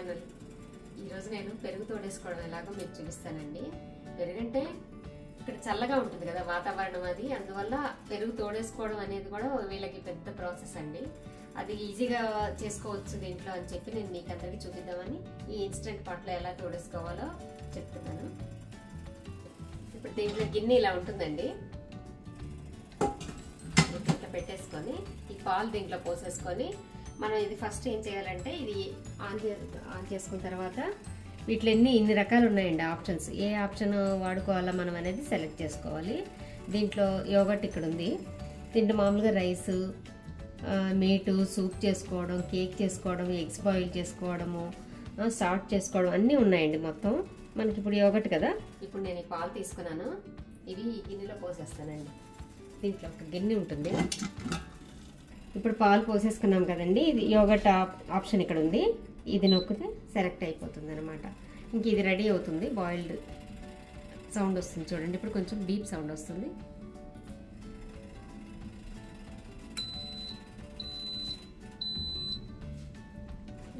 Channel. ఈరోజు నేను పెరుగు తోడేసుకోవడం ఎలాగో మీకు చూపిస్తానండి. పెరుగంటే ఇక్కడ చల్లగా ఉంటుంది కదా వాతావరణం, అది అందువల్ల పెరుగు తోడేసుకోవడం అనేది కూడా వీళ్ళకి పెద్ద ప్రాసెస్ అండి. అది ఈజీగా చేసుకోవచ్చు దీంట్లో అని చెప్పి నేను మీకు అందరికీ చూపిద్దామని ఈ ఇన్స్టెంట్ పాట్లో ఎలా తోడేసుకోవాలో చెప్తున్నాను. ఇప్పుడు దీంట్లో గిన్నె ఇలా ఉంటుందండి. ఇట్లా పెట్టేసుకొని ఈ పాలు దీంట్లో పోసేసుకొని మనం ఇది ఫస్ట్ ఏం చేయాలంటే ఇది ఆన్ చేసుకున్న తర్వాత వీటిలో ఇన్ని రకాలు ఉన్నాయండి ఆప్షన్స్. ఏ ఆప్షన్ వాడుకోవాలా మనం అనేది సెలెక్ట్ చేసుకోవాలి. దీంట్లో యోగర్ట్ ఇక్కడ ఉంది. దీంట్లో మామూలుగా రైస్, మీటు, సూప్ చేసుకోవడం, కేక్ చేసుకోవడం, ఎగ్స్ బాయిల్ చేసుకోవడము, సాల్ట్ చేసుకోవడం అన్నీ ఉన్నాయండి. మొత్తం మనకి ఇప్పుడు యోగర్ట్ కదా. ఇప్పుడు నేను ఈ పాలు తీసుకున్నాను, ఇవి ఈ గిన్నెలో పోసేస్తానండి. దీంట్లో ఒక గిన్నె ఉంటుంది. ఇప్పుడు పాలు పోసేసుకున్నాం కదండి. ఇది యోగర్ట్ ఆప్షన్ ఇక్కడ ఉంది. ఇది నొక్కితే సెలెక్ట్ అయిపోతుంది అనమాట. ఇంక ఇది రెడీ అవుతుంది. బాయిల్డ్ సౌండ్ వస్తుంది చూడండి. ఇప్పుడు కొంచెం బీప్ సౌండ్ వస్తుంది.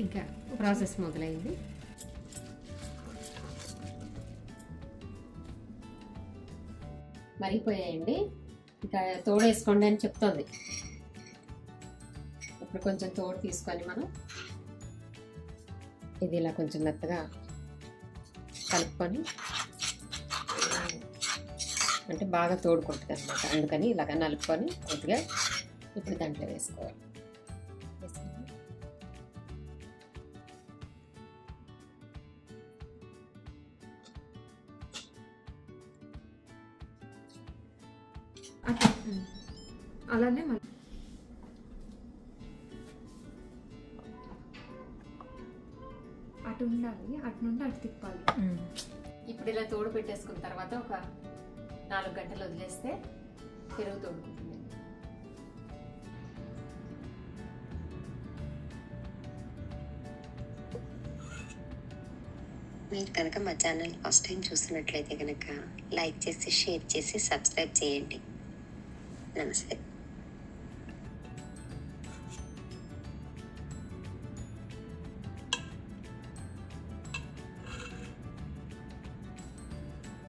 ఇంకా ప్రాసెస్ మొదలైంది. మరిగిపోయాయండి. ఇంకా తోడేసుకోండి అని చెప్తుంది. ఇప్పుడు కొంచెం తోడు తీసుకొని మనం ఇది ఇలా కొంచెం మెత్తగా కలుపుకొని, అంటే బాగా తోడుకుంటుంది అనమాట. అందుకని ఇలాగ నలుపుకొని కొద్దిగా ఇప్పుడు దాంట్లో వేసుకోవాలి. అలానే అటు ఉండాలి, అటు నుండి అటు తిప్పాలి. ఇప్పుడు ఇలా తోడు పెట్టేసుకున్న తర్వాత ఒక 4 గంటలు వదిలేస్తే పెరుగు తోడుకుంటుంది. మీరు కనుక మా ఛానల్ ఫస్ట్ టైం చూస్తున్నట్లయితే కనుక లైక్ చేసి, షేర్ చేసి, సబ్స్క్రైబ్ చేయండి. నమస్తే.